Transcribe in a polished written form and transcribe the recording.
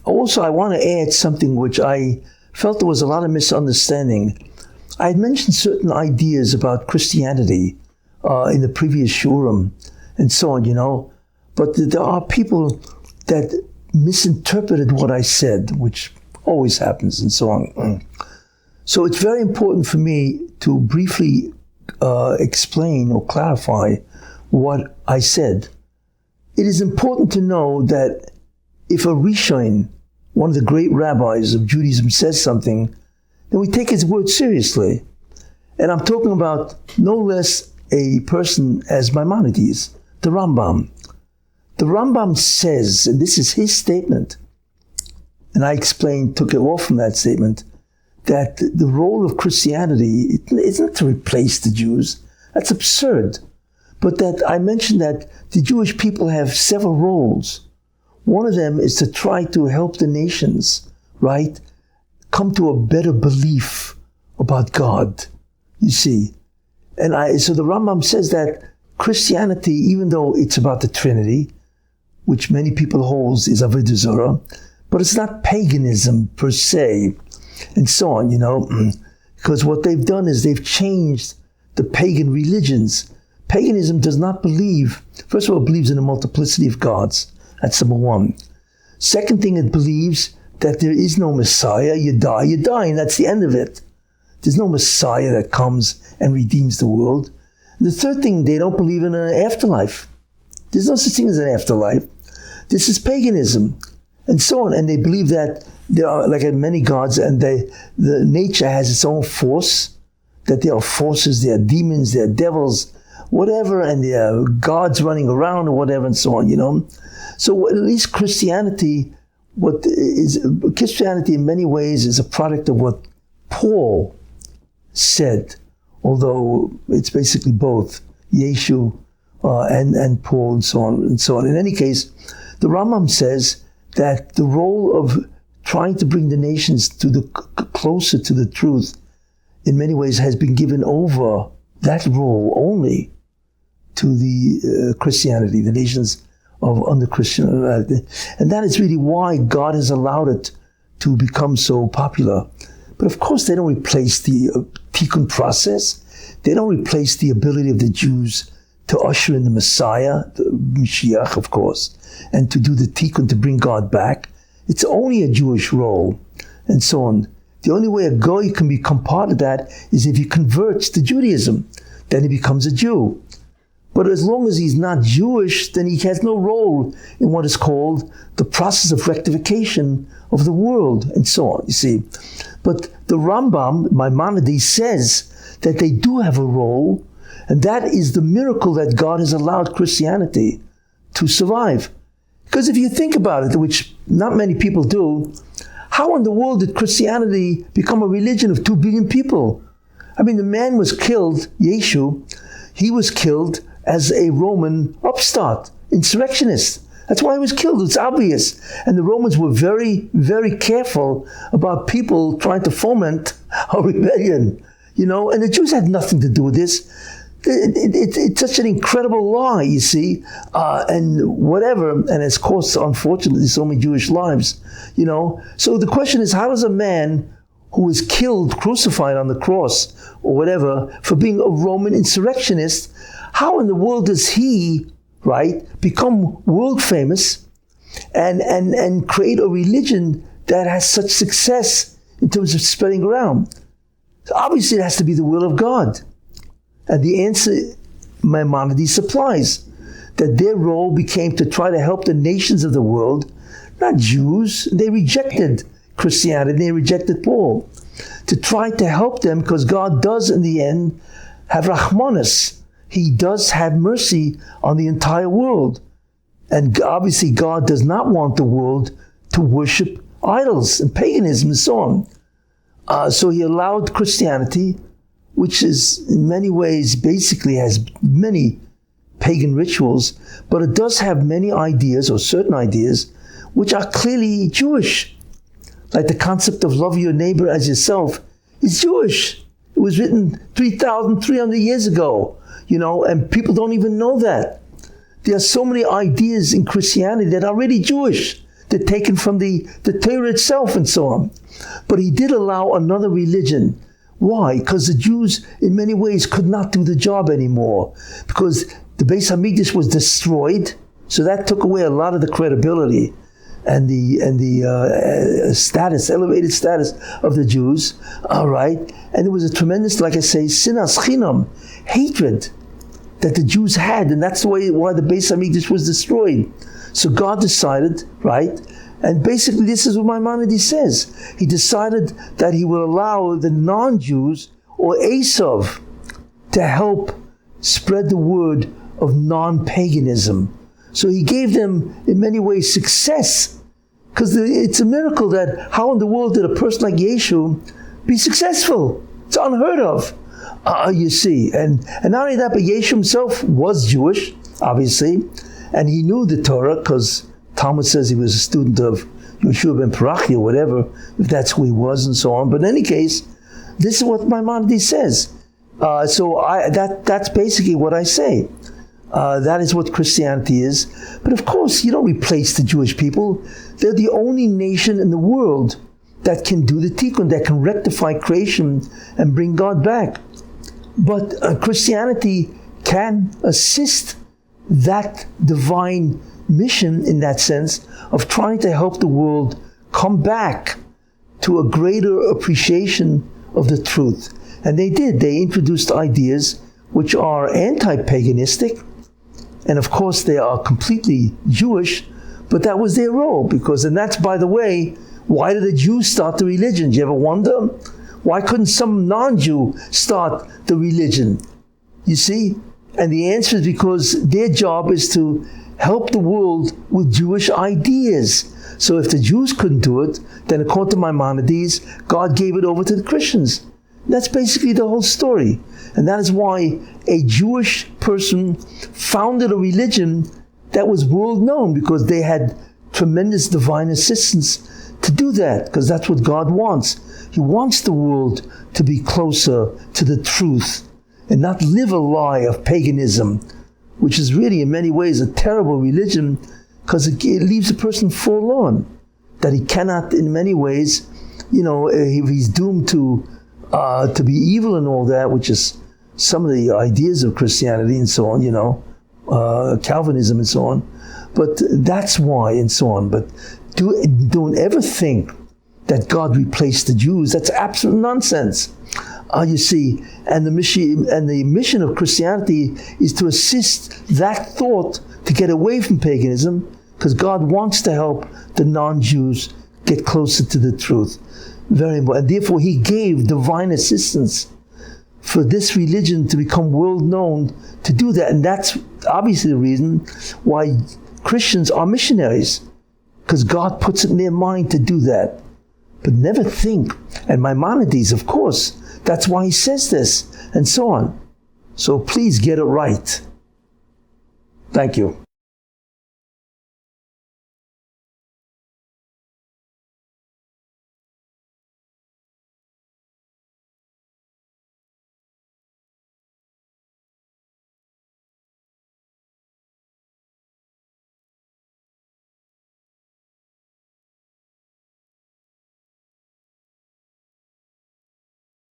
Also, I want to add something which I felt there was a lot of misunderstanding. I had mentioned certain ideas about Christianity in the previous shurim and so on, but there are people that misinterpreted what I said, which always happens and so on. So it's very important for me to briefly explain or clarify what I said. It is important to know that if a Rishon, one of the great rabbis of Judaism, says something, then we take his word seriously. And I'm talking about no less a person as Maimonides, the Rambam. The Rambam says, and this is his statement, and I took it off from that statement, that the role of Christianity isn't to replace the Jews. That's absurd. But that I mentioned that the Jewish people have several roles. One of them is to try to help the nations, right, come to a better belief about God, you see. And so the Rambam says that Christianity, even though it's about the Trinity, which many people hold is Avodah Zarah, but it's not paganism per se, and so on, because what they've done is they've changed the pagan religions. Paganism does not believe, first of all, it believes in a multiplicity of gods. That's number one. Second thing, it believes that there is no Messiah. You die, and that's the end of it. There's no Messiah that comes and redeems the world. And the third thing, they don't believe in an afterlife. There's no such thing as an afterlife. This is paganism, and so on. And they believe that there are like many gods, and the nature has its own force, that there are forces, there are demons, there are devils, whatever, and there are gods running around or whatever, and so on, So at least Christianity in many ways is a product of what Paul said, although it's basically both Yeshu and Paul and so on and so on. In any case, the Rambam says that the role of trying to bring the nations closer to the truth in many ways has been given over, that role only, to the Christianity, the nations under Christianity. And that is really why God has allowed it to become so popular. But of course, they don't replace the Tikkun process. They don't replace the ability of the Jews to usher in the Messiah, the Mashiach, of course, and to do the Tikkun, to bring God back. It's only a Jewish role, and so on. The only way a Goy can become part of that is if he converts to Judaism. Then he becomes a Jew. But as long as he's not Jewish, then he has no role in what is called the process of rectification of the world, and so on, you see. But the Rambam, Maimonides, says that they do have a role, and that is the miracle that God has allowed Christianity to survive. Because if you think about it, which not many people do, how in the world did Christianity become a religion of 2 billion people? I mean, the man was killed, Yeshu, he was killed as a Roman upstart, insurrectionist. That's why he was killed, it's obvious. And the Romans were very, very careful about people trying to foment a rebellion, and the Jews had nothing to do with this. It's such an incredible lie, you see, and whatever, and it's cost, unfortunately, so many Jewish lives, So the question is, how does a man who was killed, crucified on the cross, or whatever, for being a Roman insurrectionist, how in the world does he, right, become world famous and create a religion that has such success in terms of spreading around? So obviously it has to be the will of God. And the answer Maimonides supplies, that their role became to try to help the nations of the world, not Jews. They rejected Christianity, they rejected Paul, to try to help them, because God does in the end have Rahmanas. He does have mercy on the entire world. And obviously God does not want the world to worship idols and paganism and so on. So he allowed Christianity, which is in many ways basically has many pagan rituals, but it does have many ideas, or certain ideas, which are clearly Jewish. Like the concept of love your neighbor as yourself is Jewish. It was written 3,300 years ago, and people don't even know that. There are so many ideas in Christianity that are really Jewish. They're taken from the Torah itself and so on. But he did allow another religion. Why? Because the Jews, in many ways, could not do the job anymore. Because the Beis Hamikdash was destroyed, so that took away a lot of the credibility and the status, elevated status of the Jews. All right, and there was a tremendous, like I say, sinas chinam, hatred that the Jews had, and that's why the Beis Hamikdash was destroyed. So God decided, right? And basically, this is what Maimonides says. He decided that he would allow the non-Jews, or Esav, to help spread the word of non-paganism. So he gave them, in many ways, success. Because it's a miracle that how in the world did a person like Yeshu be successful? It's unheard of, you see. And not only that, but Yeshu himself was Jewish, obviously. And he knew the Torah, because Talmud says he was a student of Yeshua ben Parachia, or whatever, if that's who he was, and so on. But in any case, this is what Maimonides says. That's basically what I say. That is what Christianity is. But of course, you don't replace the Jewish people. They're the only nation in the world that can do the tikkun, that can rectify creation and bring God back. But Christianity can assist that divine mission, in that sense, of trying to help the world come back to a greater appreciation of the truth. And they did. They introduced ideas which are anti-paganistic, and of course they are completely Jewish, but that was their role, and that's, by the way, why did the Jews start the religion? Do you ever wonder? Why couldn't some non-Jew start the religion? You see? And the answer is because their job is to help the world with Jewish ideas. So if the Jews couldn't do it, then according to Maimonides, God gave it over to the Christians. That's basically the whole story. And that is why a Jewish person founded a religion that was world known, because they had tremendous divine assistance to do that, because that's what God wants. He wants the world to be closer to the truth and not live a lie of paganism, which is really in many ways a terrible religion, because it leaves a person forlorn, that he cannot, in many ways, he's doomed to be evil and all that, which is some of the ideas of Christianity and so on, Calvinism and so on. But that's why, and so on. But don't ever think that God replaced the Jews. That's absolute nonsense. You see, and the mission of Christianity is to assist that thought to get away from paganism, because God wants to help the non-Jews get closer to the truth. Very important. And therefore, He gave divine assistance for this religion to become world known, to do that. And that's obviously the reason why Christians are missionaries, because God puts it in their mind to do that. But never think, and Maimonides, of course, that's why he says this, and so on. So please get it right. Thank you.